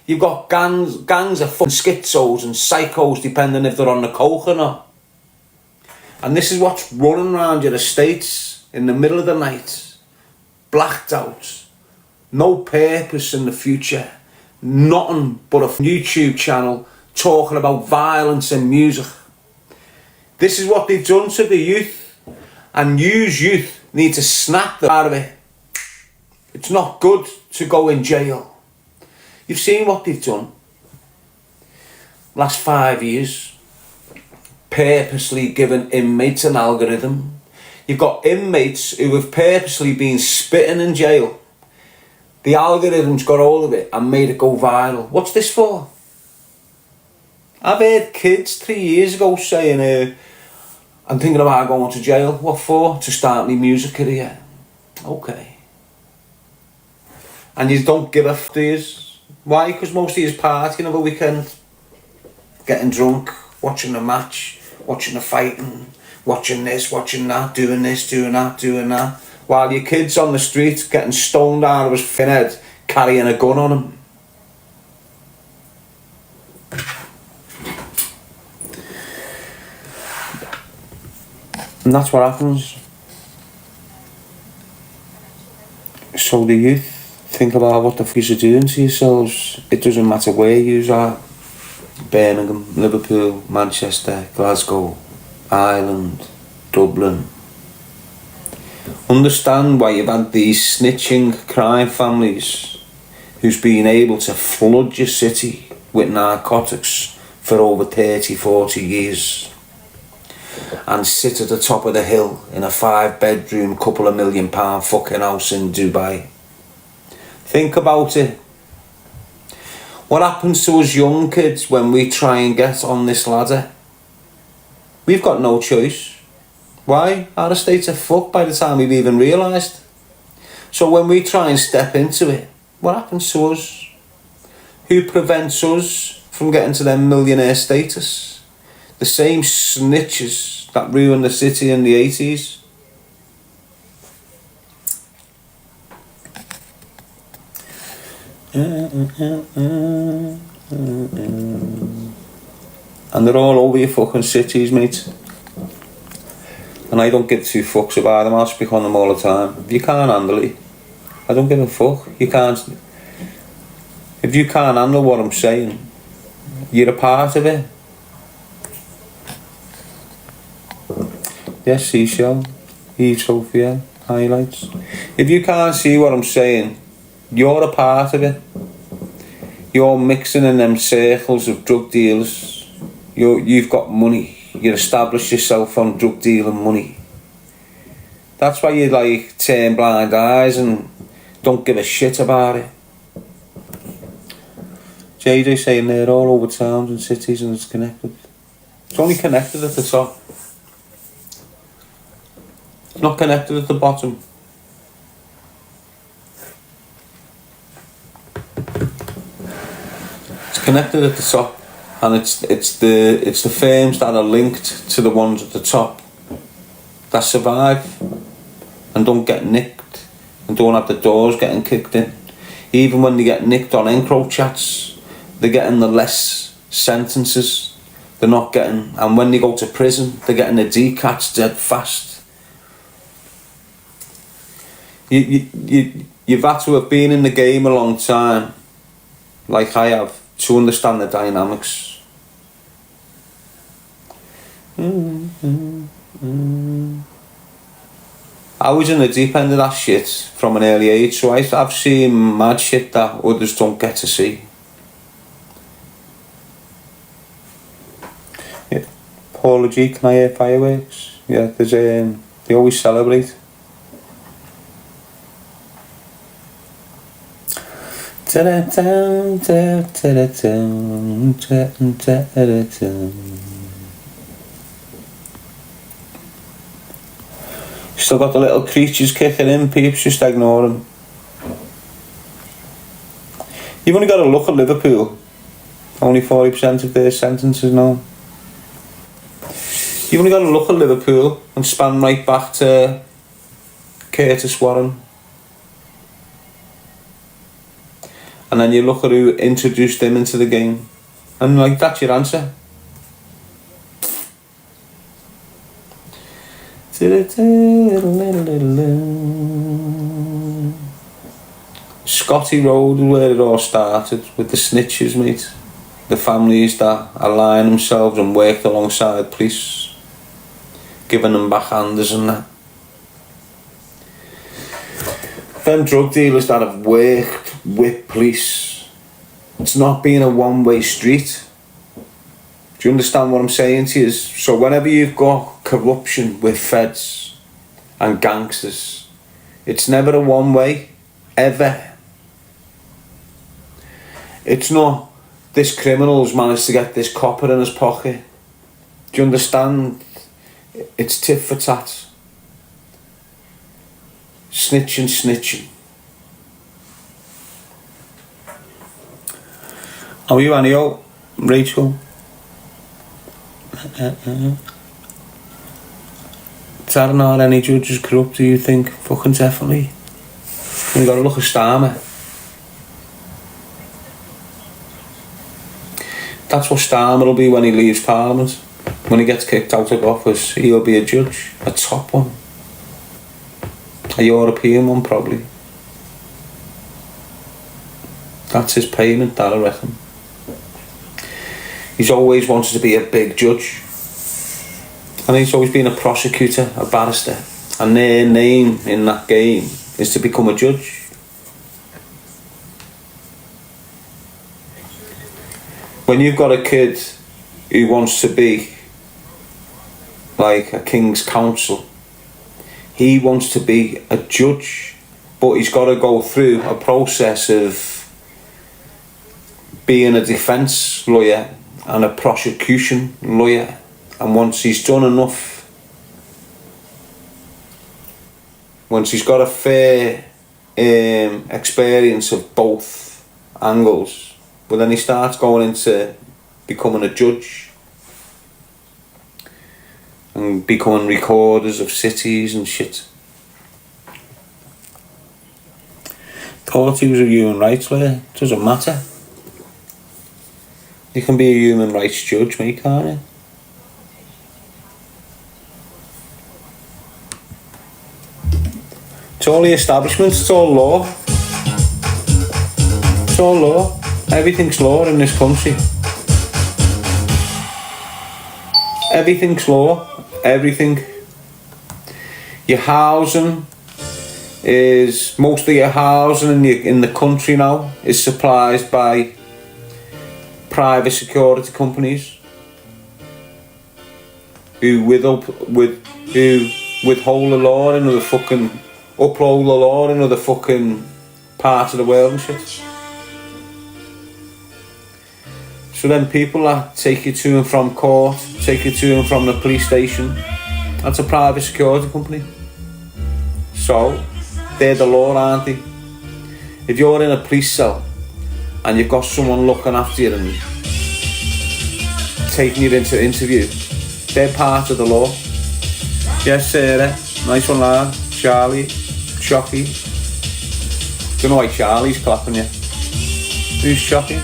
You've got gangs of fucking schizos and psychos, depending if they're on the coke or not. And this is what's running around your estates in the middle of the night, blacked out, no purpose in the future, nothing but a YouTube channel talking about violence and music. This is what they've done to the youth, and youth need to snap out of it. It's not good to go in jail. You've seen what they've done. Last 5 years, purposely given inmates an algorithm. You've got inmates who have purposely been spitting in jail. The algorithm's got hold of it and made it go viral. What's this for? I've heard kids 3 years ago saying, I'm thinking about going to jail. What for? To start my music career. Okay. And you don't give a f***, do yous? Why? Because most of yous partying over a weekend, getting drunk, watching the match, watching the fighting, watching this, watching that, doing this, doing that, doing that, while your kid's on the street getting stoned out of his fin head, carrying a gun on him. And that's what happens. So the youth, think about what the f*** you're doing to yourselves. It doesn't matter where you are. Birmingham, Liverpool, Manchester, Glasgow, Ireland, Dublin. Understand why you've had these snitching crime families who's been able to flood your city with narcotics for over 30, 40 years and sit at the top of the hill in a 5-bedroom, couple of £1 million fucking house in Dubai. Think about it. What happens to us young kids when we try and get on this ladder? We've got no choice. Why? Our estates are fucked by the time we've even realised. So when we try and step into it, what happens to us? Who prevents us from getting to them millionaire status? The same snitches that ruined the city in the 80s. And they're all over your fucking cities, mate. And I don't give two fucks about them. I'll speak on them all the time. If you can't handle it, I don't give a fuck. You can't. If you can't handle what I'm saying, you're a part of it. Yes, seashell, Eve Sophia, highlights. If you can't see what I'm saying, you're a part of it. You're mixing in them circles of drug dealers. You've got money. You establish yourself on drug dealing money. That's why you like turn blind eyes and don't give a shit about it. JJ saying they're all over towns and cities and it's connected. It's only connected at the top. It's not connected at the bottom. It's connected at the top, and it's the firms that are linked to the ones at the top that survive and don't get nicked and don't have the doors getting kicked in. Even when they get nicked on encroach chats, they're getting the less sentences. They're not getting, and when they go to prison, they're getting the decats dead fast. You've had to have been in the game a long time, like I have, to understand the dynamics. I was in the deep end of that shit from an early age, so I've seen mad shit that others don't get to see. Yeah. Paula G, can I hear fireworks? Yeah, there's they always celebrate. Still got the little creatures kicking in, peeps, just ignore them. You've only got to look at Liverpool. Only 40% of their sentences now. You've only got to look at Liverpool and span right back to Curtis Warren. And then you look at who introduced them into the game, and like, that's your answer. Scotty Road is where it all started, with the snitches, mate. The families that align themselves and worked alongside police, giving them backhanders and that. Them drug dealers that have worked with police, it's not being a one-way street. Do you understand what I'm saying to you? So whenever you've got corruption with feds and gangsters, it's never a one-way, ever. It's not, this criminal's managed to get this copper in his pocket. Do you understand? It's tit for tat. Snitching. How are you, Anio? Rachel? Are not any judges corrupt, do you think? Fucking definitely. You gotta look at Starmer. That's what Starmer will be when he leaves Parliament. When he gets kicked out of office, he'll be a judge. A top one. A European one, probably. That's his payment, that I reckon. He's always wanted to be a big judge. And he's always been a prosecutor, a barrister. And their name in that game is to become a judge. When you've got a kid who wants to be like a King's Counsel, he wants to be a judge, but he's got to go through a process of being a defence lawyer and a prosecution lawyer. And once he's done enough, once he's got a fair experience of both angles, but then he starts going into becoming a judge and becoming recorders of cities and shit. Thought he was a human rights lawyer. Doesn't matter. You can be a human rights judge, mate, can't you? It's all the establishments, it's all law. It's all law. Everything's law in this country. Everything's law. Everything. Your housing is, most of your housing in the country now is supplied by private security companies who withhold the law in other fucking, uphold the law in other fucking parts of the world and shit. So then people that take you to and from court, take you to and from the police station, that's a private security company. So they're the law, aren't they? If you're in a police cell and you've got someone looking after you and taking you into interview, they're part of the law. Yes, Sarah. Nice one, lad. Charlie. Shocky. Don't know why Charlie's clapping you. Who's Shocky?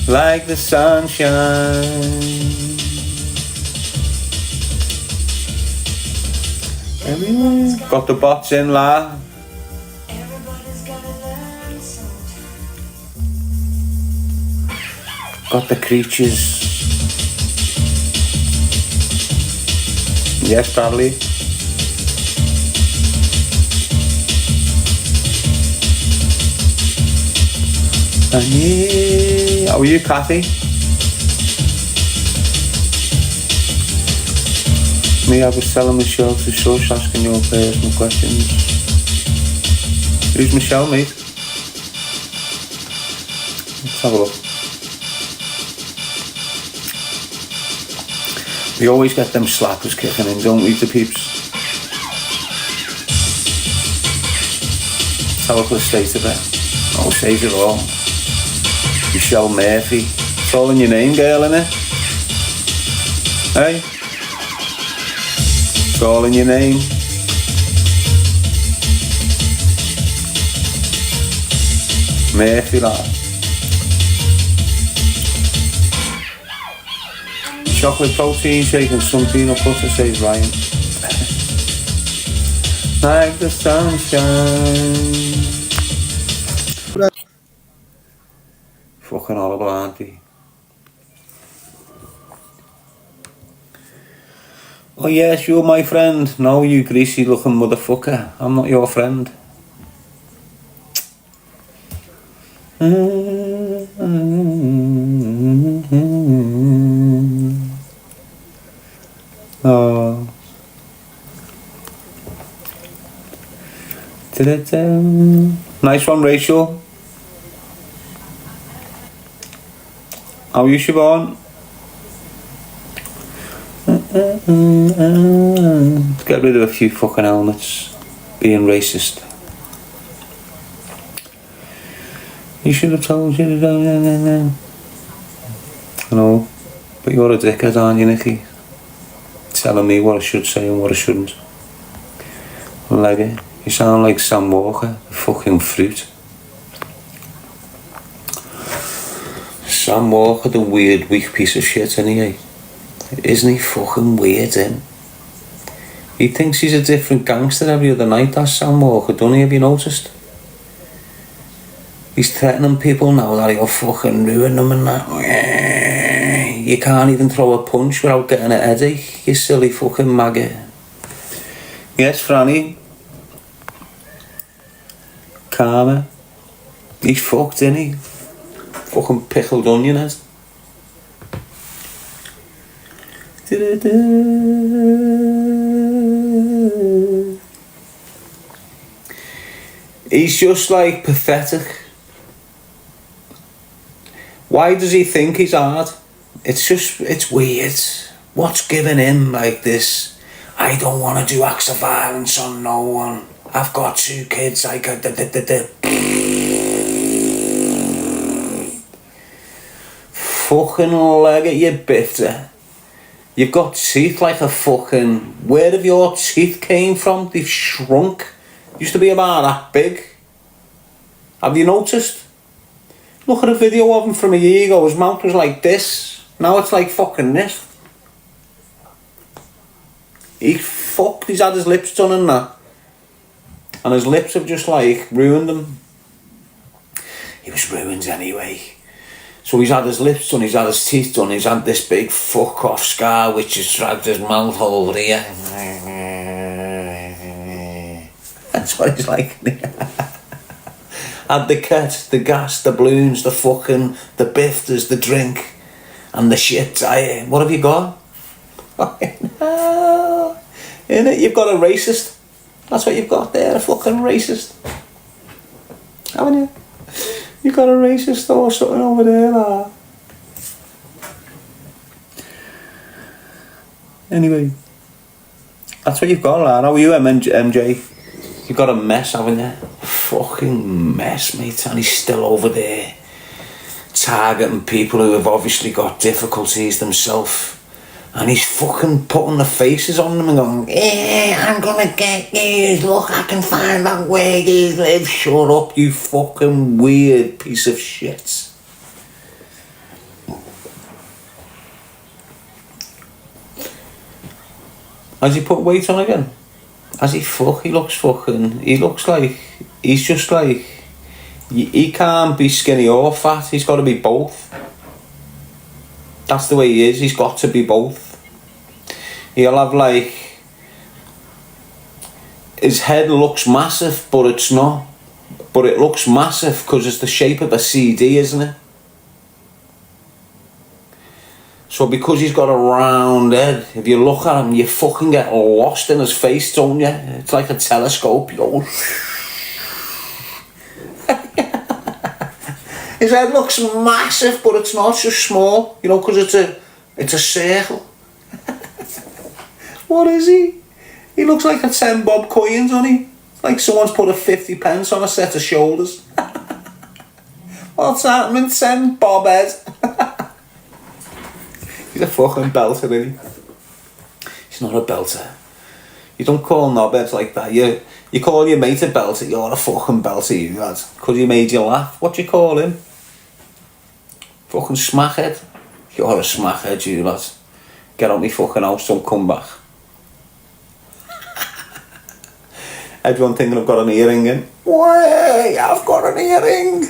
Like the sunshine. Everywhere. Got the bots in, lad. Got the creatures. Yes, Bradley. And yeah, how are you, Kathy? Me, I was telling Michelle to shush, asking your personal questions. Who's Michelle, mate? Let's have a look. We always get them slappers kicking in, don't we, the peeps? Let's have a look at the state of it. Oh, says it all. Michelle Murphy. It's all in your name, girl, innit? Hey? It's all in your name. Murphy, lad. Chocolate protein shake and some peanut butter, says Ryan. Like the sunshine. Fucking horrible, aren't they? Oh yes, you're my friend. No, you greasy looking motherfucker. I'm not your friend. Oh. Nice one, Rachel. How are you, Siobhan? Get rid of a few fucking helmets. Being racist. You should have told you to. I know, but you're a dickhead, aren't you, Nicky? Telling me what I should say and what I shouldn't. Like it. You sound like Sam Walker, the fucking fruit. Sam Walker, the weird, weak piece of shit, anyway. Isn't he fucking weird, him? He thinks he's a different gangster every other night, that Sam Walker, don't he? Have you noticed? He's threatening people now that he'll fucking ruin them and that. You can't even throw a punch without getting a headache, you silly fucking maggot. Yes, Franny. Karma. He's fucked, isn't he? Fucking pickled onion head. He's just like pathetic. Why does he think he's hard? It's weird. What's giving him like this? I don't want to do acts of violence on no one. I've got 2 kids. I got fucking leg at you, bifter. You've got teeth like a fucking... Where have your teeth came from? They've shrunk. Used to be about that big. Have you noticed? Look at a video of him from a year ago. His mouth was like this. Now it's like fucking this. He's fucked. He's had his lips done and that. And his lips have just like ruined him. He was ruined anyway. So he's had his lips done, he's had his teeth done, he's had this big fuck off scar which has dragged his mouth over here. That's what he's like. Had the cat, the gas, the balloons, the fucking, the bifters, the drink, and the shit. What have you got? Innit? You've got a racist. That's what you've got there, a fucking racist. Haven't you? You got a racist or something over there, lad. Anyway, that's what you've got, lad. How are you, MJ? You've got a mess, haven't you? Fucking mess, mate. And he's still over there targeting people who have obviously got difficulties themselves. And he's fucking putting the faces on them and going, yeah, I'm gonna get you. Look, I can find out where you live. Shut up, you fucking weird piece of shit. Has he put weight on again? Has he he looks fucking, he looks like, he's just like, he can't be skinny or fat. He's got to be both. That's the way he is. He's got to be both. He'll have like... His head looks massive, but it's not. But it looks massive because it's the shape of a CD, isn't it? So because he's got a round head, if you look at him, you fucking get lost in his face, don't you? It's like a telescope. You go... His head looks massive, but it's not, so small, you know, because it's a circle. What is he? He looks like a 10 bob coins, doesn't he? Like someone's put a 50 pence on a set of shoulders. What's happening, 10 bob head? He's a fucking belter, isn't he? He's not a belter. You don't call knobheads like that. You You call your mate a belter, you're a fucking belter, you lad. Because he made you laugh. What do you call him? Fucking smackhead. You're a smackhead, you lad. Get out me fucking house, don't come back. Everyone thinking I've got an earring in. Way, I've got an earring.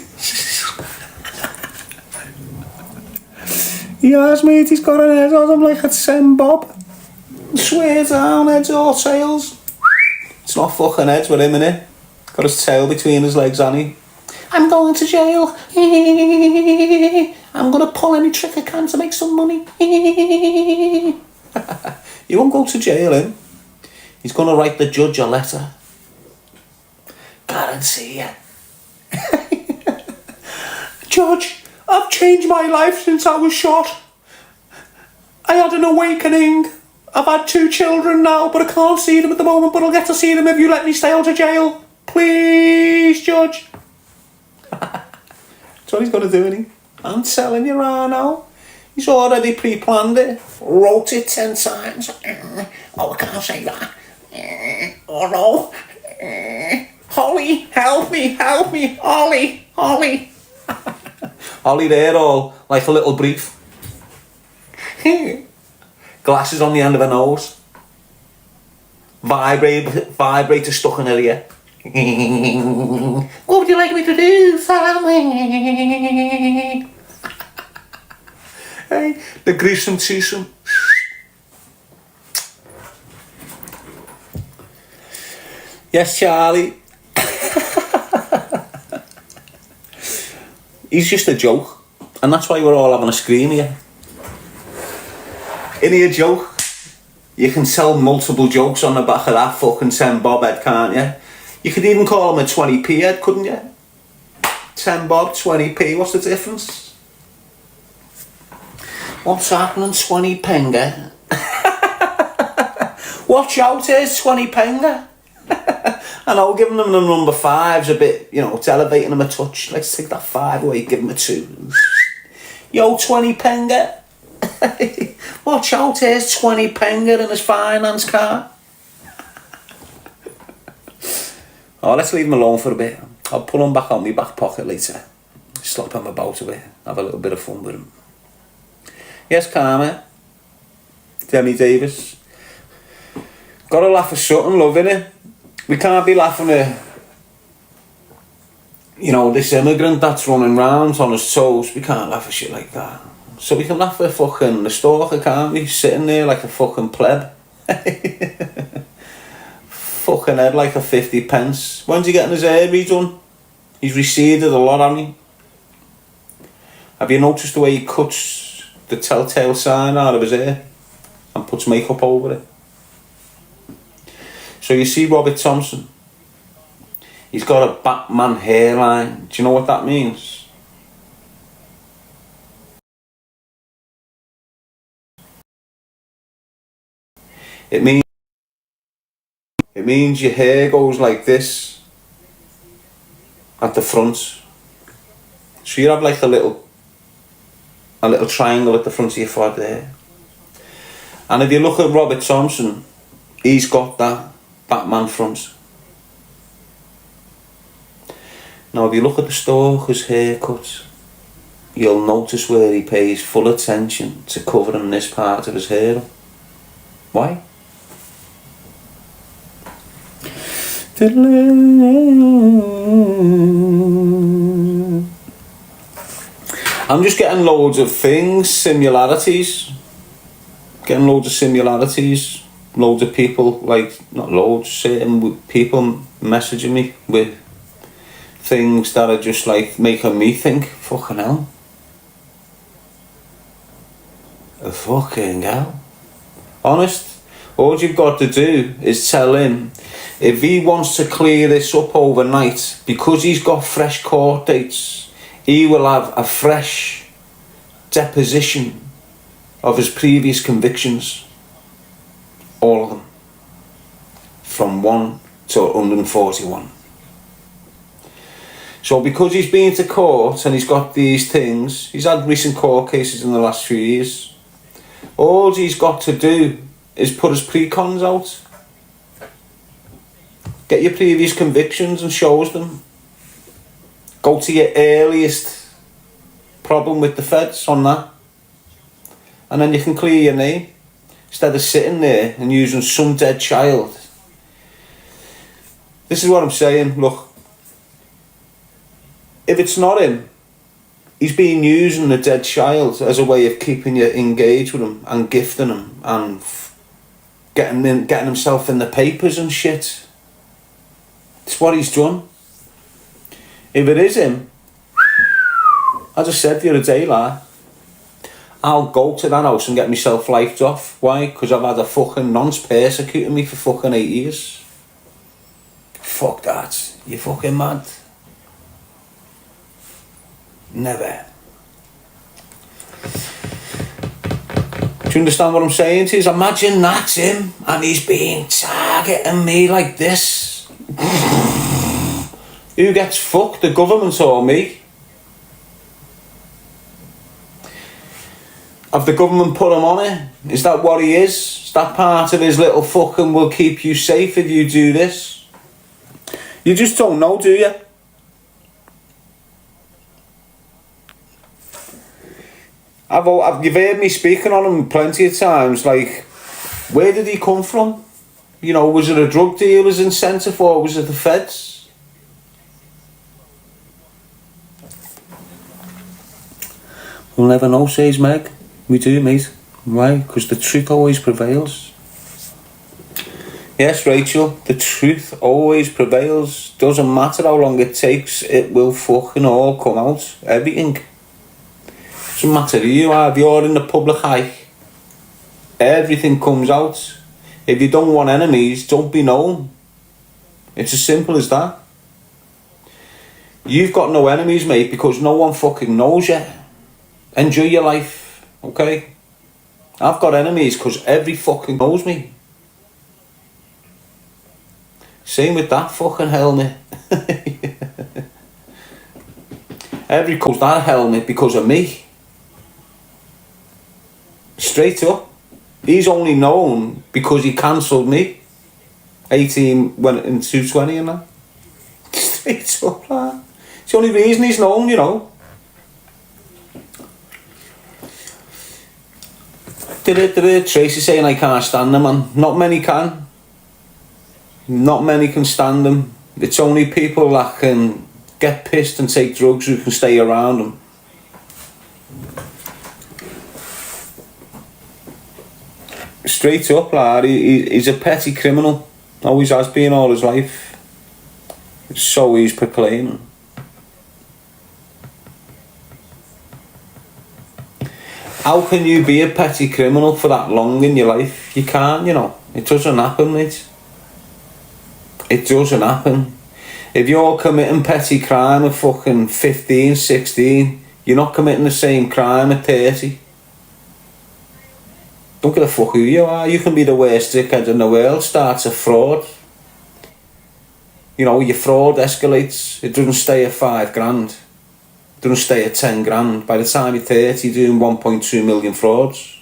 Yes, mate, he's got an head on him like a Sam Bob. Swear down, heads or tails. It's not fucking heads with him, innit? Got his tail between his legs, Annie. I'm going to jail. I'm going to pull any trick I can to make some money. You won't go to jail, him. He's going to write the judge a letter. Guarantee ya. Judge, I've changed my life since I was shot. I had an awakening. I've had 2 children now, but I can't see them at the moment, but I'll get to see them if you let me stay out of jail. Please, Judge. That's what he's going to do, isn't he? I'm telling you right now. He's already pre-planned it. Wrote it 10 times. Oh, I can't say that. Oh, no. Holly, help me, Holly. Holly there, all like a little brief. Glasses on the end of her nose. Vibrator stuck in her ear. What would you like me to do, Sally? Hey, the gruesome twosome. Yes, Charlie. He's just a joke, and that's why we're all having a scream here. Isn't he a joke? You can sell multiple jokes on the back of that fucking 10 bob head, can't you? You could even call him a 20p head, couldn't you? 10 bob, 20p, what's the difference? What's happening, 20 penga? Watch out, here's 20 penga. I know, giving them the number 5's a bit, you know, it's elevating them a touch. Let's take that 5 away, give them a 2. Yo, 20 penga. Watch out, here's 20 penga in his finance car. Oh, let's leave him alone for a bit. I'll pull him back out my back pocket later. Slap him about a bit. Have a little bit of fun with him. Yes, Carmen. Demi Davis. Gotta laugh at something, love, innit? We can't be laughing at, you know, this immigrant that's running round on his toes. We can't laugh at shit like that. So we can laugh at fucking the stalker, can't we? Sitting there like a fucking pleb. Fucking head like a 50 pence. When's he getting his hair redone? He's receded a lot, hasn't he? Have you noticed the way he cuts the telltale sign out of his hair and puts makeup over it? So you see Robert Thompson, he's got a Batman hairline. Do you know what that means? It means your hair goes like this at the front. So you have like a little triangle at the front of your forehead there. And if you look at Robert Thompson, he's got that Batman front. Now if you look at the stalker's haircut, you'll notice where he pays full attention to covering this part of his hair. Why? I'm just getting loads of things, similarities. Loads of people, like, not loads, certain people messaging me with things that are just like making me think, fucking hell. Fucking hell. Honest, all you've got to do is tell him if he wants to clear this up overnight, because he's got fresh court dates, he will have a fresh deposition of his previous convictions. All of them. From 1 to 141. So because he's been to court and he's got these things, he's had recent court cases in the last few years, all he's got to do is put his pre-cons out. Get your previous convictions and shows them. Go to your earliest problem with the feds on that. And then you can clear your name. Instead of sitting there and using some dead child. This is what I'm saying, look. If it's not him, he's been using the dead child as a way of keeping you engaged with him and gifting him and getting himself in the papers and shit. It's what he's done. If it is him, as I said the other day, like, I'll go to that house and get myself lifed off. Why? Because I've had a fucking nonce persecuting me for fucking 8 years. Fuck that. You fucking mad. Never. Do you understand what I'm saying to you? Imagine that's him and he's been targeting me like this. Who gets fucked? The government or me? Have the government put him on it? Is that what he is? Is that part of his little fucking will keep you safe if you do this? You just don't know, do you? You've heard me speaking on him plenty of times, like, where did he come from? You know, was it a drug dealer's incentive or was it the feds? We'll never know, says Meg. We do, mate. Why? Because the truth always prevails. Yes, Rachel, the truth always prevails. Doesn't matter how long it takes, it will fucking all come out. Everything. Doesn't matter who you are, if you're in the public eye, everything comes out. If you don't want enemies, don't be known. It's as simple as that. You've got no enemies, mate, because no one fucking knows you. Enjoy your life, okay? I've got enemies because every fucking knows me. Same with that fucking helmet. Every calls that helmet because of me. Straight up. He's only known because he cancelled me. 18 went in 220 and that. Straight up, like. It's the only reason he's known, you know. Tracy saying I can't stand them, man. Not many can. Not many can stand them. It's only people that can get pissed and take drugs who can stay around them. Straight up, lad, he's a petty criminal. Always has been all his life. So he's proclaiming. How can you be a petty criminal for that long in your life? You can't, you know. It doesn't happen, mate. It doesn't happen. If you're committing petty crime at fucking 15, 16, you're not committing the same crime at 30. Don't give a fuck who you are. You can be the worst dickhead in the world. Starts a fraud. You know, your fraud escalates. It doesn't stay at 5 grand. It doesn't stay at 10 grand. By the time you're 30, you're doing 1.2 million frauds.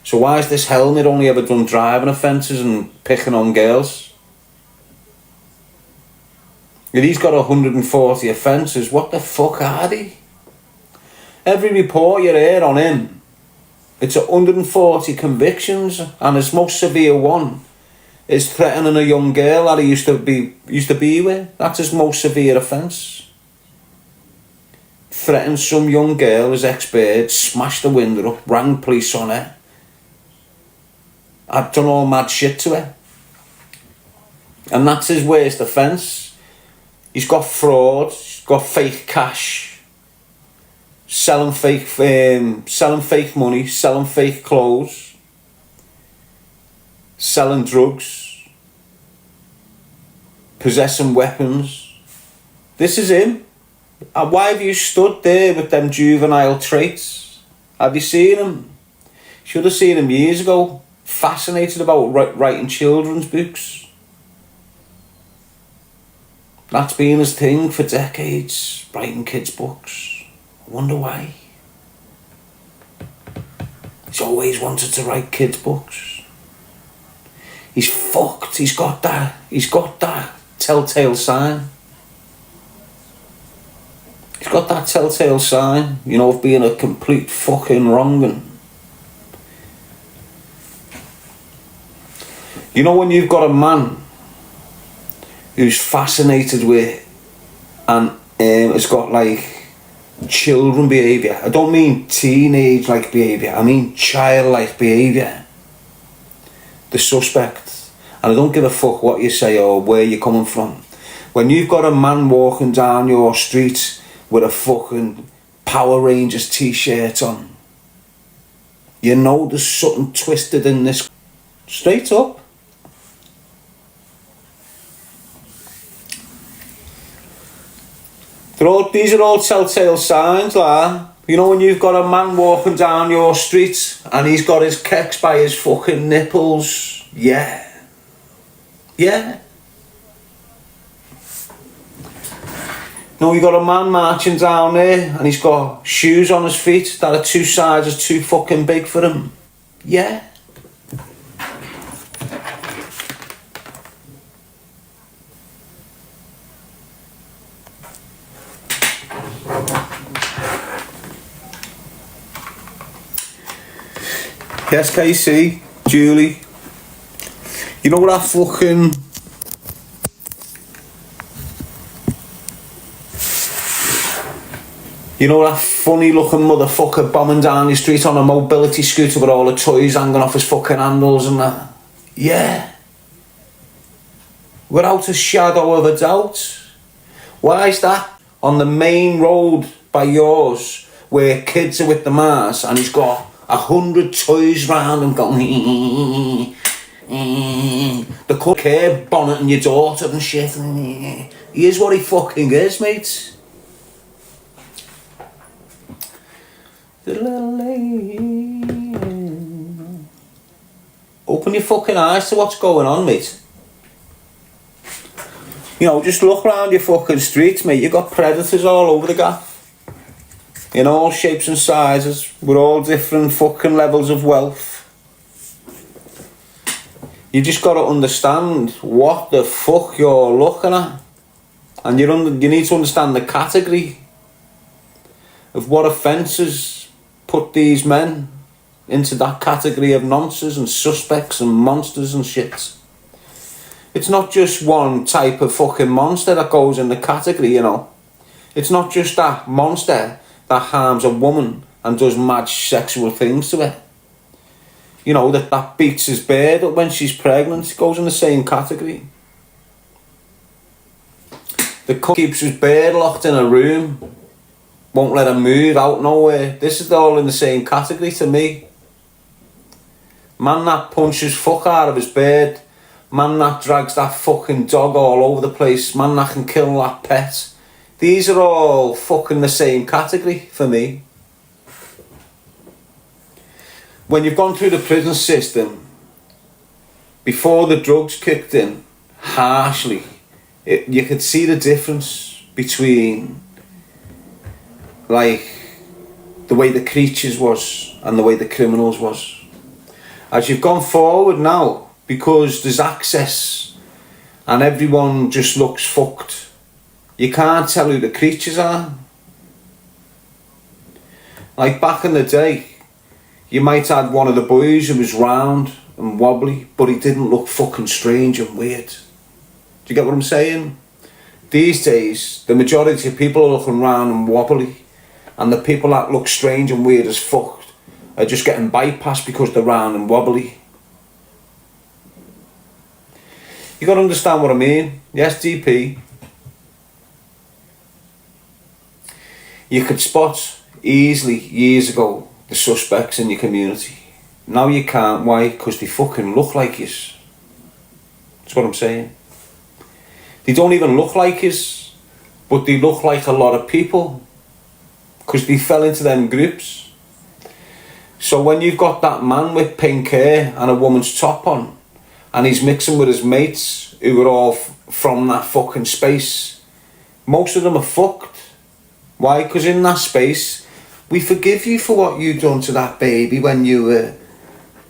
So why is this helmet only ever done driving offences and picking on girls? If he's got 140 offences, what the fuck are they? Every report you hear on him, it's 140 convictions, and his most severe one is threatening a young girl that he used to be with. That's his most severe offence. Threatened some young girl, his ex-bird, smashed the window up, rang police on her. I've done all mad shit to her. And that's his worst offence. He's got fraud, he's got fake cash. Selling fake money, selling fake clothes, selling drugs, possessing weapons. This is him. And why have you stood there with them juvenile traits? Have you seen him? Should have seen him years ago. Fascinated about writing children's books. That's been his thing for decades, writing kids' books. Wonder why. He's always wanted to write kids' books. He's fucked. He's got that he's got that telltale sign. He's got that telltale sign, you know, of being a complete fucking wrong'un. You know, when you've got a man who's fascinated with and has got like children behaviour. I don't mean teenage like behaviour, I mean childlike behaviour. The suspect. And I don't give a fuck what you say or where you're coming from. When you've got a man walking down your street with a fucking Power Rangers t-shirt on, you know there's something twisted in this. Straight up. These are all telltale signs, like. You know, when you've got a man walking down your street and he's got his kecks by his fucking nipples. Yeah. Yeah. No, you got a man marching down there and he's got shoes on his feet that are 2 sizes too fucking big for him. Yeah. Yes, KC, Julie. You know that fucking... You know that funny looking motherfucker bombing down your street on a mobility scooter with all the toys hanging off his fucking handles and that? Yeah. Without a shadow of a doubt. Why is that? On the main road by yours, where kids are with the Mars and he's got 100 toys round him going... The curb bonnet and your daughter and shit. He is what he fucking is, mate. The little lady. Open your fucking eyes to what's going on, mate. You know, just look round your fucking streets, mate. You've got predators all over the gaff. In all shapes and sizes, with all different fucking levels of wealth. You just got to understand what the fuck you're looking at. And you need to understand the category of what offences put these men into that category of nonsense and suspects and monsters and shit. It's not just one type of fucking monster that goes in the category, you know. It's not just that monster that harms a woman and does mad sexual things to her. You know, that beats his bird up when she's pregnant. It goes in the same category. The cunt keeps his bird locked in a room, won't let her move out nowhere. This is all in the same category to me. Man that punches fuck out of his bird. Man that drags that fucking dog all over the place. Man that can kill that pet. These are all fucking the same category for me. When you've gone through the prison system, before the drugs kicked in, harshly, you could see the difference between, like, the way the creatures was and the way the criminals was. As you've gone forward now, because there's access and everyone just looks fucked, you can't tell who the creatures are. Like back in the day, you might have one of the boys who was round and wobbly, but he didn't look fucking strange and weird. Do you get what I'm saying? These days, the majority of people are looking round and wobbly, and the people that look strange and weird as fuck are just getting bypassed because they're round and wobbly. You gotta understand what I mean. Yes, DP. You could spot easily years ago the suspects in your community. Now you can't. Why? Because they fucking look like yous. That's what I'm saying. They don't even look like yous, but they look like a lot of people because they fell into them groups. So when you've got that man with pink hair and a woman's top on, and he's mixing with his mates who are all from that fucking space, most of them are fucked. Why? Because in that space, we forgive you for what you done to that baby when you were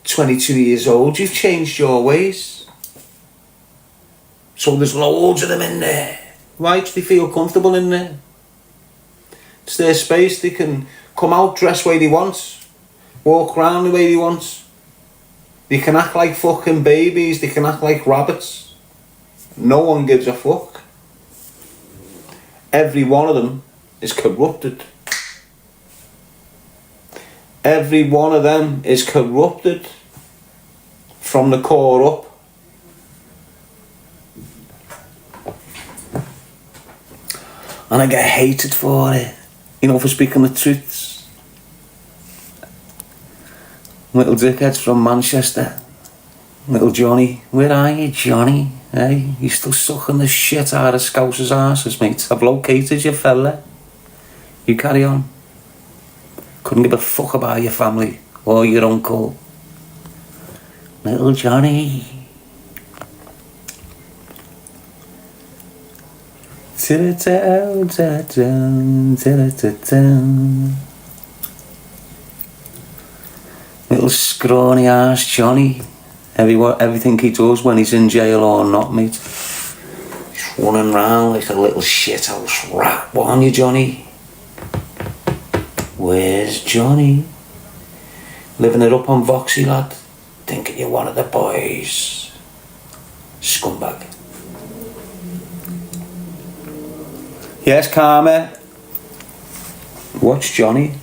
22 years old. You've changed your ways. So there's loads of them in there. Right? They feel comfortable in there. It's their space. They can come out, dress the way they want, walk around the way they want. They can act like fucking babies. They can act like rabbits. No one gives a fuck. Every one of them is corrupted. Every one of them is corrupted from the core up. And I get hated for it, you know, for speaking the truth. Little dickheads from Manchester. Little Johnny. Where are you, Johnny? Hey, you still sucking the shit out of Scousers' arses, mate. I've located you, fella. You carry on. Couldn't give a fuck about your family or your uncle. Little Johnny. Little scrawny ass Johnny. Everything he does when he's in jail or not, mate. He's running round like a little shithouse rat. What on you, Johnny? Where's Johnny? Living it up on Voxy, lad. Thinking you're one of the boys. Scumbag. Yes, Karma. What's Johnny?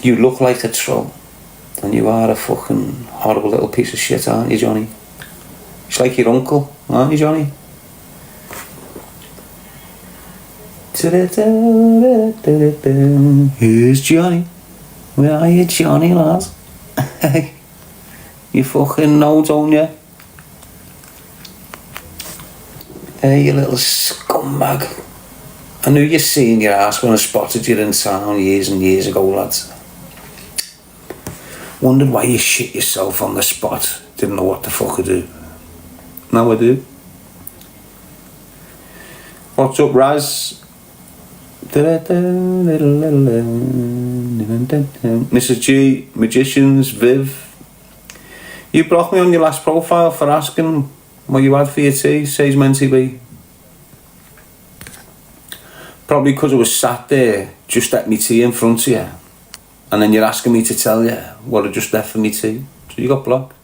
You look like a troll. And you are a fucking horrible little piece of shit, aren't you, Johnny? It's like your uncle, aren't you, Johnny? Here's Johnny. Where are you, Johnny, lad? Hey, you fucking know, don't you? Hey, you little scumbag. I knew you seen your ass when I spotted you in town years and years ago, lads. Wondered why you shit yourself on the spot. Didn't know what the fuck to do. Now I do. What's up, Raz? Mrs. G, Magicians, Viv. You blocked me on your last profile for asking what you had for your tea, says Menty B. Probably because I was sat there, just at me tea in front of you. And then you're asking me to tell you what I just left for me tea. So you got blocked.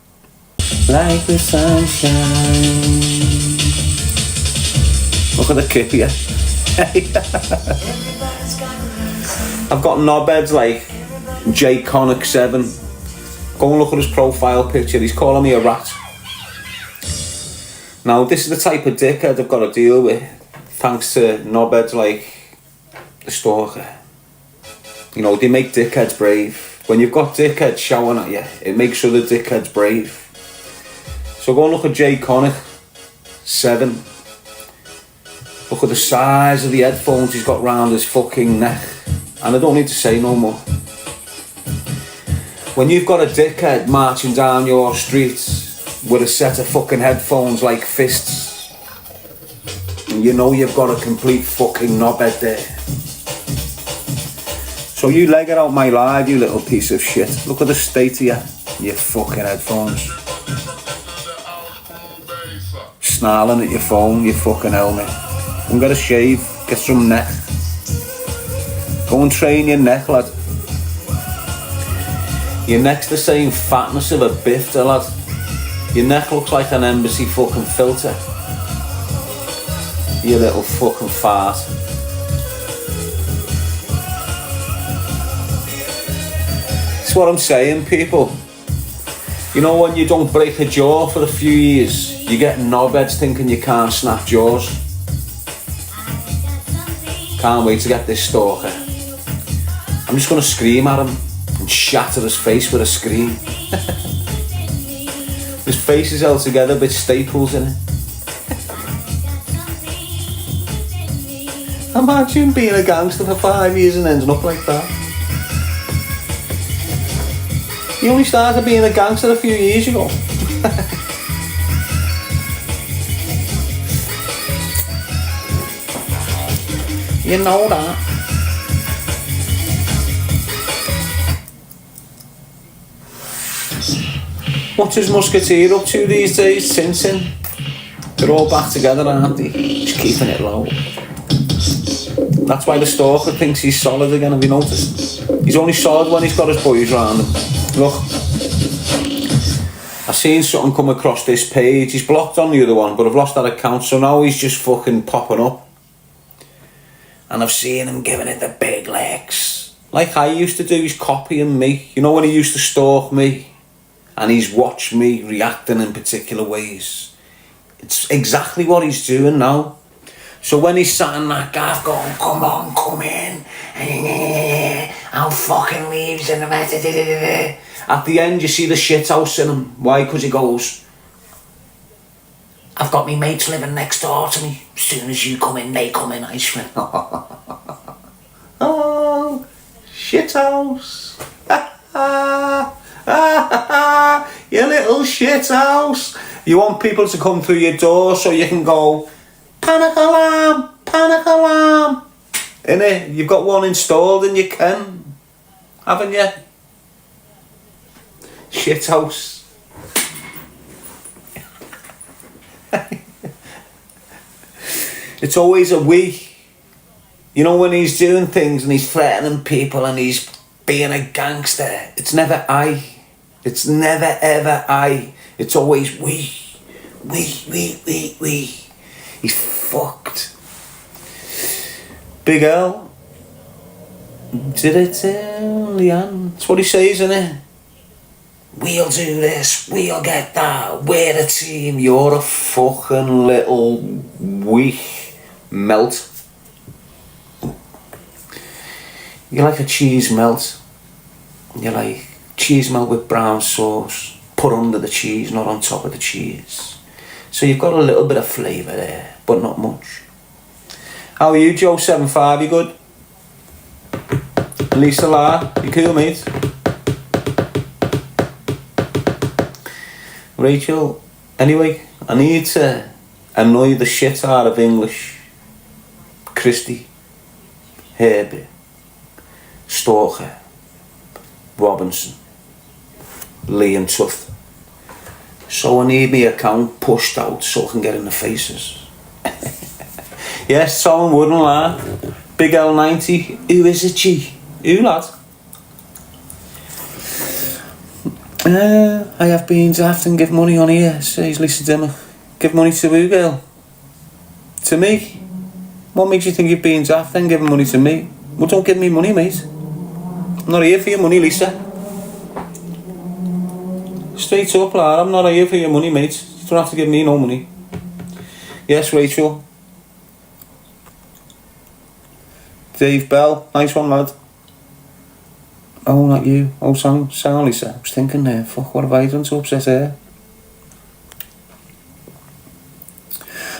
Like the sunshine. Look at the kip here. I've got knobheads like J Conic 7. Go and look at his profile picture. He's calling me a rat. Now this is the type of dickhead I've got to deal with, thanks to knobheads like the Stalker. You know, they make dickheads brave. When you've got dickheads shouting at you, it makes other dickheads brave. So go and look at J Conic 7. Look at the size of the headphones he's got round his fucking neck. And I don't need to say no more. When you've got a dickhead marching down your streets with a set of fucking headphones like fists, and you know you've got a complete fucking knobhead there. So you leg it out my live, you little piece of shit. Look at the state of your fucking headphones. Snarling at your phone, your fucking helmet. Go and get a shave, get some neck. Go and train your neck, lad. Your neck's the same fatness of a bifter, lad. Your neck looks like an embassy fucking filter. You little fucking fart. That's what I'm saying, people. You know when you don't break a jaw for a few years, you get knobheads thinking you can't snap jaws. Can't wait to get this stalker. I'm just gonna scream at him and shatter his face with a scream. His face is held together with staples in it. Imagine being a gangster for 5 years and ending up like that. You only started being a gangster a few years ago. You know that. What's his musketeer up to these days, Tintin? They're all back together, aren't they? Just keeping it low. That's why the stalker thinks he's solid again, have you noticed? He's only solid when he's got his boys round him. Look. I've seen something come across this page. He's blocked on the other one, but I've lost that account, so now he's just fucking popping up. And I've seen him giving it the big legs. Like I used to do, he's copying me. You know when he used to stalk me? And he's watched me reacting in particular ways. It's exactly what he's doing now. So when he's sat in that gaff going, come on, come in. I'll fucking leave. At the end you see the shit house in him. Why? Because he goes, I've got me mates living next door to me. As soon as you come in, they come in. I swear. Oh, shit house. You little shit house. You want people to come through your door so you can go, panic alarm, panic alarm. Innit? You've got one installed and you can, haven't you? Shit house. It's always a we. You know when he's doing things and he's threatening people and he's being a gangster, it's never I. It's never ever I. It's always we. We. He's fucked. Big L. Did it, Leanne? That's what he says, isn't it? We'll do this, we'll get that, we're a team. You're a fucking little weak melt. You're like a cheese melt. You're like cheese melt with brown sauce, put under the cheese, not on top of the cheese. So you've got a little bit of flavour there, but not much. How are you, Joe 75? You good? Lisa La, you cool, mate? Rachel, anyway, I need to annoy the shit out of English. Christie, Herbie, Stalker, Robinson, Lee and Tuft. So I need my account pushed out so I can get in the faces. Yes, Solomon wouldn't lie. Big L90, who is it, G? Who, lad? I have been daft and give money on here, says Lisa Dimmer. Give money to who, girl? To me? What makes you think you've been daft and giving money to me? Well, don't give me money, mate. I'm not here for your money, Lisa. Straight up, lad, I'm not here for your money, mate. You don't have to give me no money. Yes, Rachel. Dave Bell, nice one, lad. Oh, not you. Oh, sound Lisa. I was thinking there, fuck, what have I done to upset her?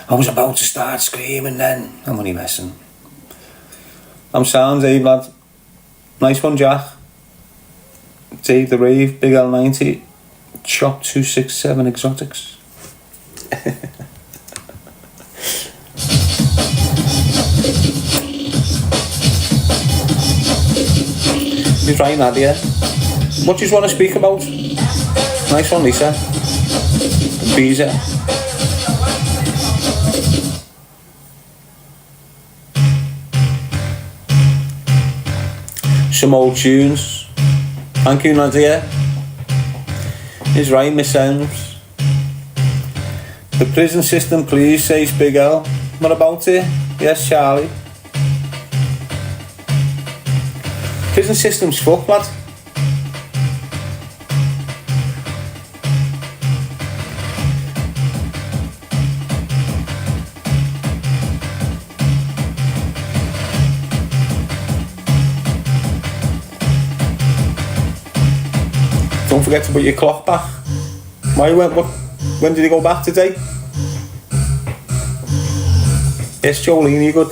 I was about to start screaming then. I'm only messing. I'm sound, Dave, lad. Nice one, Jack. Dave the Rave, Big L90, Chop 267 Exotics. He's right, Nadia. What do you want to speak about? Nice one, Lisa. Beezer. Some old tunes. Thank you, Nadia. He's right, Miss Elms. The prison system, please, says Big L. What about it? Yes, Charlie. Prison system's fucked, lad. Don't forget to put your clock back. When did he go back today? Yes, Jolene, you good?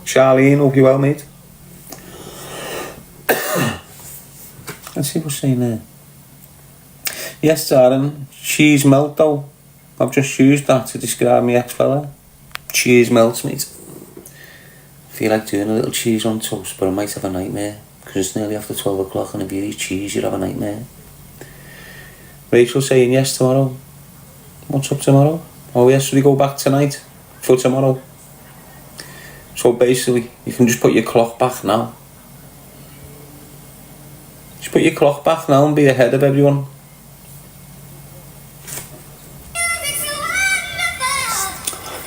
Charlene, hope you're well, mate. Let's see what's saying there. Yes, darling. Cheese melt, though. I've just used that to describe my ex-fella. Cheese melts, mate. I feel like doing a little cheese on toast, but I might have a nightmare. Because it's nearly after 12 o'clock, and if you eat cheese, you'll have a nightmare. Rachel saying yes tomorrow. What's up tomorrow? Oh yes, we go back tonight for tomorrow. So basically, you can just put your clock back now. Just put your clock back now and be ahead of everyone.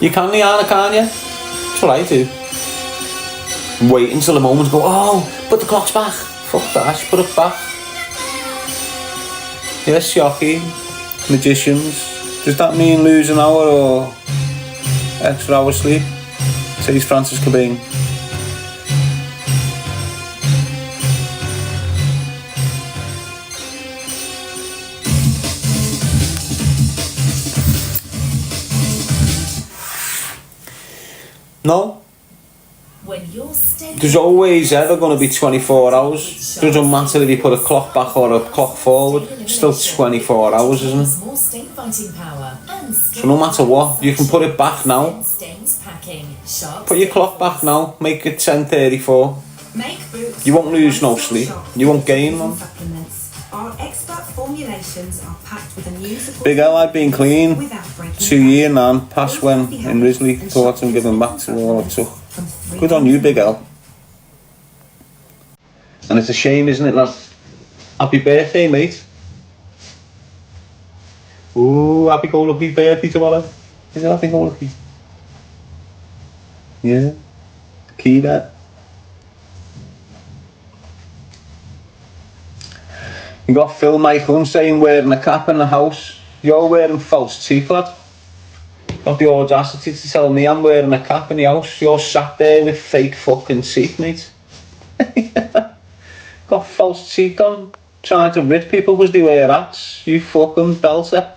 You can, Liana, can't you? That's what I do. Wait until the moment to go, oh, put the clocks back. Fuck that, just put it back. Yes, shocking. Magicians. Does that mean lose an hour or extra hour sleep? Says Francis Cobain. No. There's always ever going to be 24 hours. Doesn't matter if you put a clock back or a clock forward. It's still 24 hours, isn't it? So no matter what, you can put it back now. Put your clock back now. Make it 10:34. You won't lose no sleep. You won't gain none. Big L, I've been clean 2 years now, past when in Risley, thought I'm giving back to all it took. Good on you, Big L. And it's a shame, isn't it, lad? Happy birthday, mate. Ooh, happy-go-lucky birthday tomorrow. Is it happy-go-lucky? Yeah. Key that. You got Phil Michael saying wearing a cap in the house. You're wearing false teeth, lad. Got the audacity to tell me I'm wearing a cap in the house. You're sat there with fake fucking teeth, mate. Got false teeth on, trying to rid people because they wear hats. You fucking belter.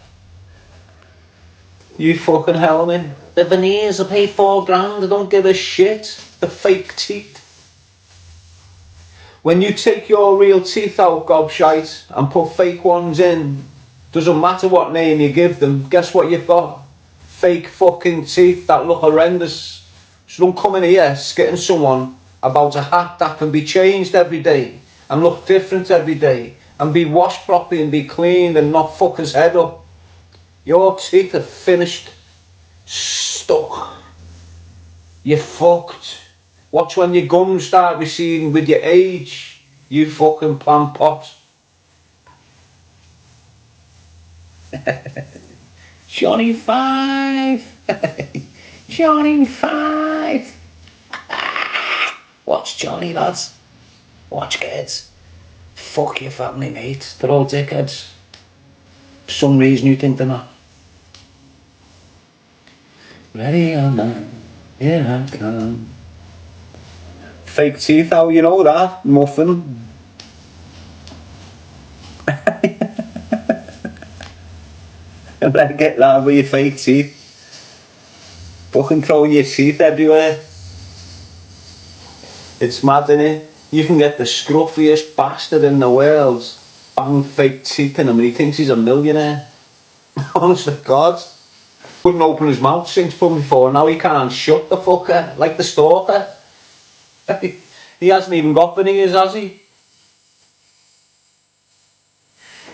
You fucking helmet. The veneers, I paid $4,000, I don't give a shit. The fake teeth. When you take your real teeth out, gobshite, and put fake ones in, doesn't matter what name you give them, guess what you've got? Fake fucking teeth that look horrendous. So don't come in here skitting someone about a hat that can be changed every day and look different every day and be washed properly and be cleaned and not fuck his head up. Your teeth are finished. Stuck. You're fucked. Watch when your gums start receding with your age. You fucking plant pot. Johnny 5. Johnny 5. Watch Johnny, lads. Watch, kids. Fuck your family, mate. They're all dickheads. For some reason you think they're not. Ready or not, here I come. Fake teeth, how you know that? Muffin. Better get that with your fake teeth. Fucking throwing your teeth everywhere. It's mad, innit? You can get the scruffiest bastard in the world, bang fake teeth in him, and he thinks he's a millionaire. Honest to God. Couldn't open his mouth since from before, now he can't shut the fucker, like the stalker. He hasn't even got veneers, has he?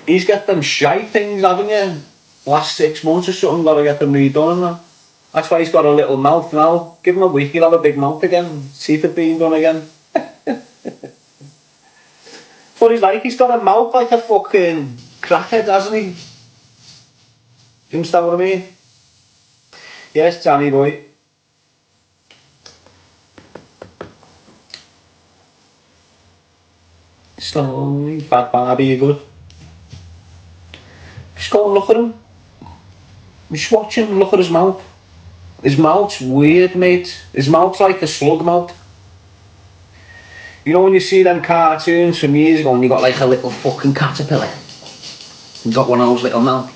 He's got them shite things, haven't you? Last 6 months or something, gotta get them redone and that. That's why he's got a little mouth now. Give him a week, he'll have a big mouth again. Teeth have been done again. But he's got a mouth like a fucking crackhead, hasn't he? You understand what I mean? Yes, Johnny boy. Slowly, bad Barbie, you good? Just go and look at him. Just watch him, look at his mouth. His mouth's weird, mate. His mouth's like a slug mouth. You know when you see them cartoons from years ago and you got like a little fucking caterpillar? You got one of those little mouths.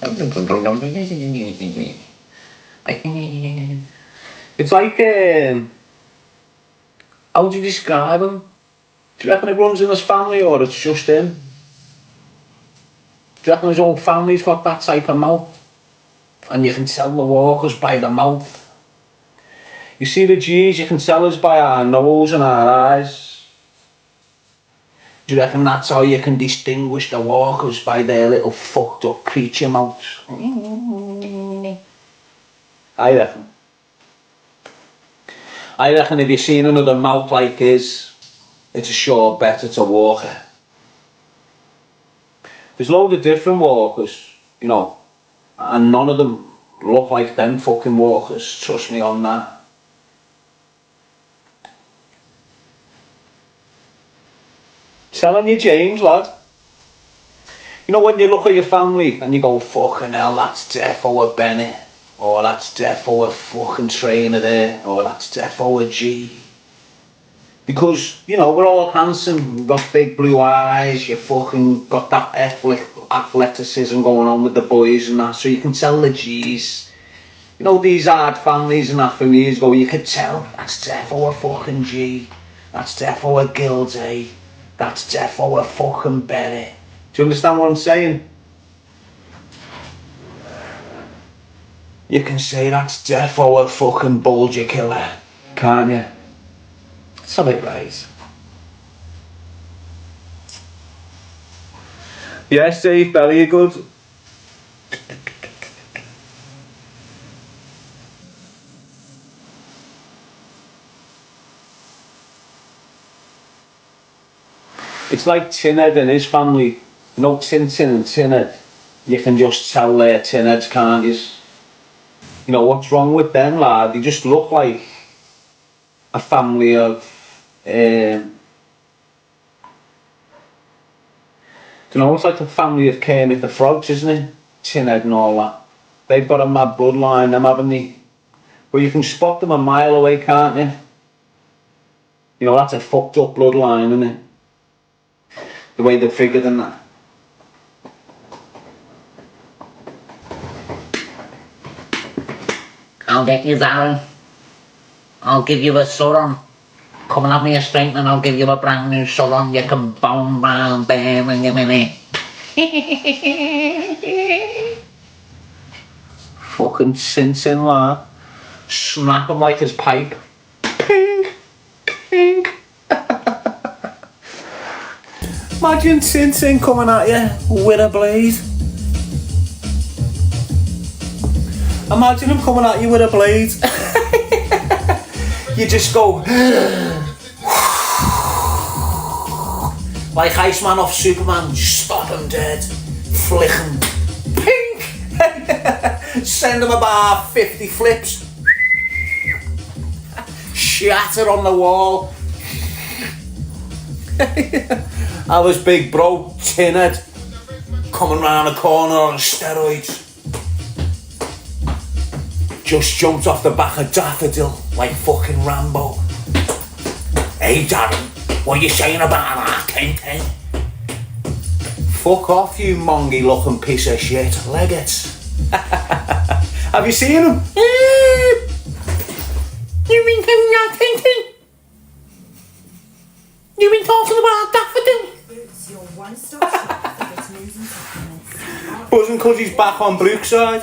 It's like, how do you describe him? Do you reckon it runs in his family or it's just him? Do you reckon his whole family's got that type of mouth? And you can tell the walkers by the mouth. You see the G's, you can tell us by our nose and our eyes. Do you reckon that's how you can distinguish the walkers, by their little fucked up creature mouths? I reckon. I reckon if you've seen another mouth like his, it's a sure better to walk it. There's loads of different walkers, you know, and none of them look like them fucking walkers, trust me on that. Telling you, James, lad. You know when you look at your family and you go, fucking hell, that's defo a Bennett, or that's defo a fucking trainer there, or that's defo a G. Because, you know, we're all handsome, we've got big blue eyes, you fucking got that athleticism going on with the boys and that, so you can tell the G's. You know, these hard families and that from years ago, you could tell, that's defo a fucking G, that's defo a Gilday, that's defo a fucking Bennett. Do you understand what I'm saying? You can say that's defo a fucking bulger killer, can't you? It's a bit right. Yes, Dave, very good. It's like Tinhead and his family. You know, Tintin and Tinhead. You can just tell they're Tinheads, can't you? You know, what's wrong with them, lad? They just look like a family of... you know, it's like the family of Kermit the Frogs, isn't it? Tinhead and all that. They've got a mad bloodline, them, haven't they? But you can spot them a mile away, can't you? You know, that's a fucked up bloodline, isn't it? The way they're figured and that. I'll get you, Darren. I'll give you a surron. Coming at me a strength and I'll give you a brand new surron. You can bone round there in a minute. Fucking Tintin, lad. Snap him like his pipe. Pink, pink. Imagine Tintin coming at you with a blade. Imagine him coming at you with a blade. You just go like Iceman off Superman, just stop him dead, flick him, pink. Send him about 50 flips, shatter on the wall. I was big bro, Tinhead, coming round the corner on steroids. Just jumped off the back of Daffodil like fucking Rambo. Hey Darren, what are you saying about an R10? Fuck off, you mongy looking piece of shit. Leggett. Have you seen him? You been doing R10? You been talking about Daffodil? It's your one-stop shop for vitamins and supplements. Buzzing cause he's back on Brookside.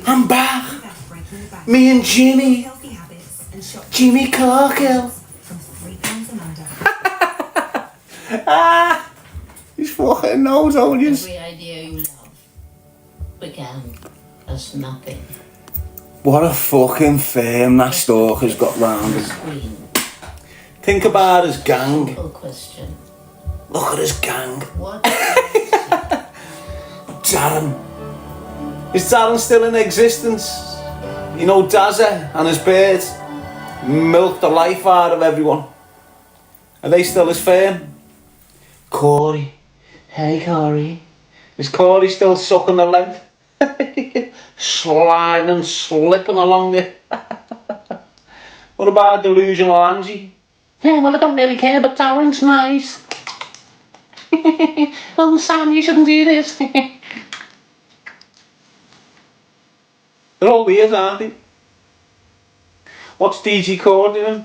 I'm back. Me and Jimmy. Jimmy Clarkill. He's fucking nose audience. Every idea you love began as nothing. What a fucking fame that stalker's got round him. Think about his gang. Simple question. Look at his gang. What? Darren. Is Darren still in existence? You know, Dazza and his bird milked the life out of everyone. Are they still his fame? Corey. Hey, Corey. Is Corey still sucking the length? Sliding and slipping along there. What about delusional Angie? Yeah, well, I don't really care, but Darren's nice. Oh, Sam, you shouldn't do this. They're all weird, aren't they? What's DG Core doing?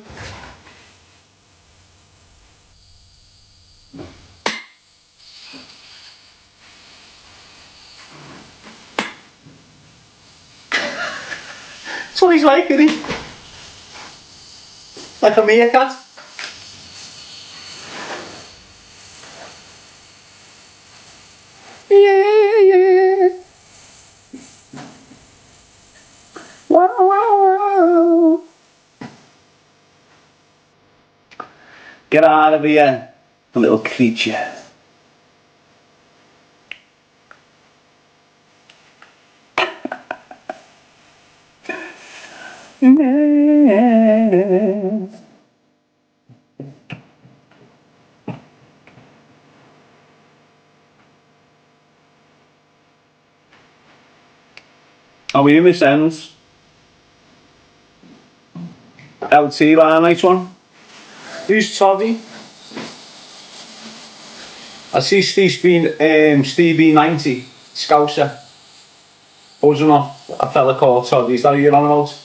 That's what he's like, isn't he? Like a meerkat. Yeah. Get out of here, little creature. How are you, Miss Enns? LT line, nice one. Who's Toddy? I see Stevie 90, Scouser, buzzing off a fella called Toddy. Is that who you're on about?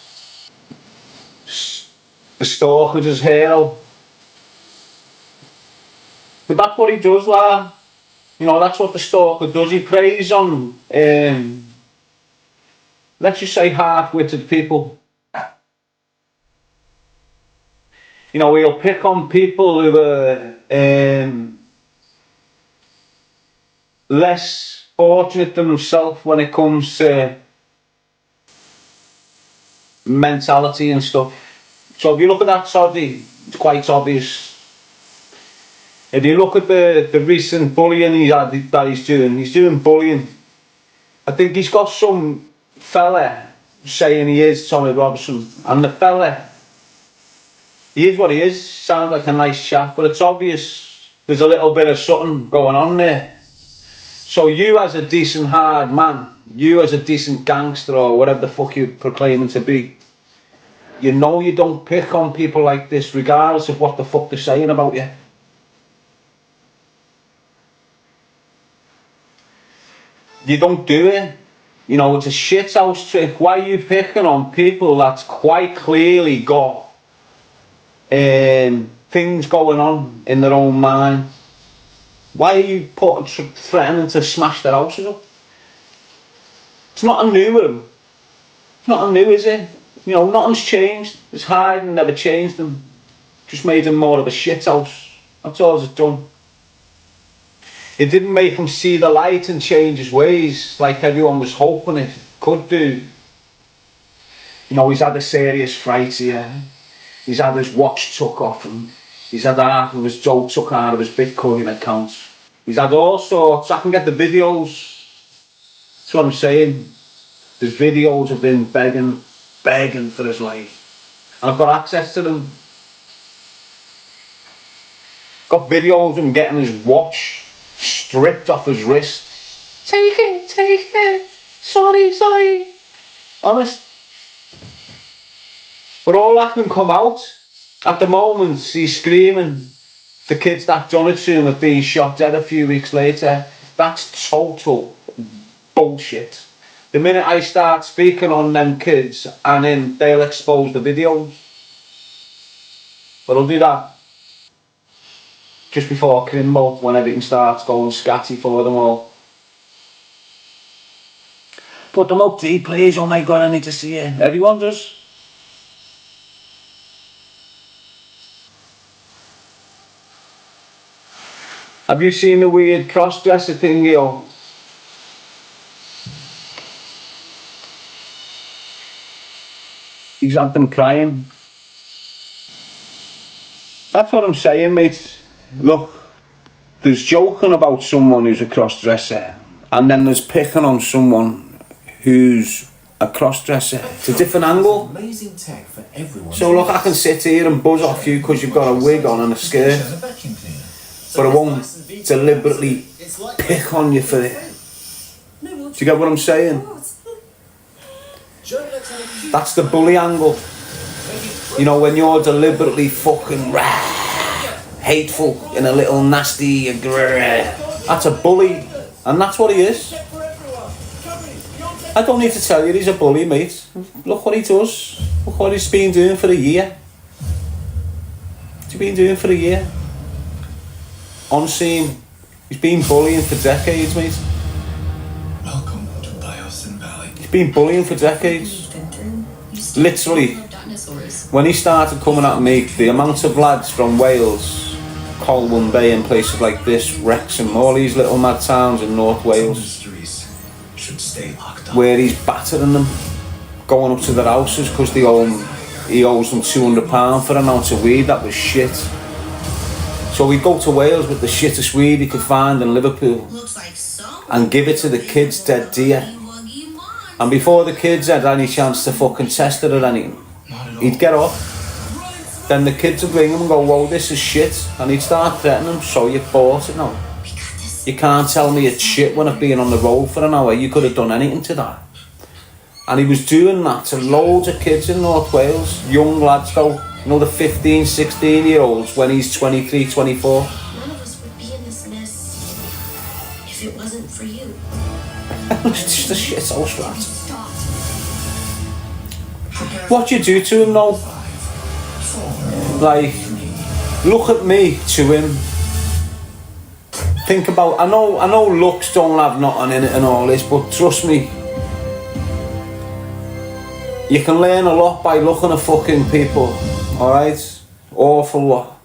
The stalker just hero. But that's what he does, lad. You know, that's what the stalker does. He preys on, let's just say, half-witted people. You know, he'll pick on people who are less fortunate than himself when it comes to mentality and stuff. So if you look at that Toddy, it's quite obvious. If you look at the recent bullying that he's doing bullying. I think he's got some fella saying he is Tommy Robinson, and the fella, he is what he is, sounds like a nice chap, but it's obvious there's a little bit of something going on there. So you as a decent hard man, you as a decent gangster or whatever the fuck you're proclaiming to be, you know you don't pick on people like this regardless of what the fuck they're saying about you. You don't do it. You know, it's a shithouse trick. Why are you picking on people that's quite clearly got things going on in their own mind? Why are you threatening to smash their houses up? It's nothing new with them. It's nothing new, is it? You know, nothing's changed. His hiding never changed them. Just made him more of a shithouse. That's all it's done. It didn't make him see the light and change his ways like everyone was hoping it could do. You know, he's had a serious fright here. He's had his watch took off him. He's had half of his dough took out of his Bitcoin account. He's had all sorts. I can get the videos. That's what I'm saying. There's videos of him begging for his life. And I've got access to them. Got videos of him getting his watch stripped off his wrist. Take it. Sorry. Honest. But all that can come out. At the moment, he's screaming. The kids that done it to him have been shot dead a few weeks later. That's total bullshit. The minute I start speaking on them kids, and then they'll expose the videos. But I'll do that just before Crimbo, when everything starts going scatty for them all. Put them up deep, please. Oh my god, I need to see it. Everyone does. Have you seen the weird cross-dresser thing, yo? He's had them crying. That's what I'm saying, mate. Look, there's joking about someone who's a cross-dresser, and then there's picking on someone who's a cross-dresser. It's a different angle. Amazing tech for everyone. So look, I can sit here and buzz off you because you've got a wig on and a skirt, but I won't deliberately pick on you for it. Do you get what I'm saying? That's the bully angle. You know, when you're deliberately fucking hateful in a little nasty, that's a bully, and that's what he is. I don't need to tell you he's a bully, mate. Look what he does. Look what he's been doing for a year. What's he been doing for a year? On scene. He's been bullying for decades, mate. Welcome to Biosyn Valley. He's been bullying for decades. Literally. When he started coming at me, the amount of lads from Wales, Colwyn Bay and places like this, Wrexham, all these little mad towns in North Wales, Should stay locked up. where he's battering them, going up to their houses because he owes them £200 for an ounce of weed that was shit. So he'd go to Wales with the shittest weed he could find in Liverpool Looks like some and give it to the kids dead dear. wuggy mon. And before the kids had any chance to fucking test it or anything, Not at all. he'd get off. Then the kids would ring him and go, whoa, this is shit. And he'd start threatening them, so you bought it now. We got this. You can't tell me it's shit when I've been on the road for an hour. You could have done anything to that. And he was doing that to loads of kids in North Wales. Young lads though, you know, the 15, 16 year olds when he's 23, 24. None of us would be in this mess if it wasn't for you. It's just a shit house rat. Stop. What you do to him though? Like, look at me to him. Think about, I know looks don't have nothing in it and all this, but trust me, you can learn a lot by looking at fucking people, alright? Awful lot.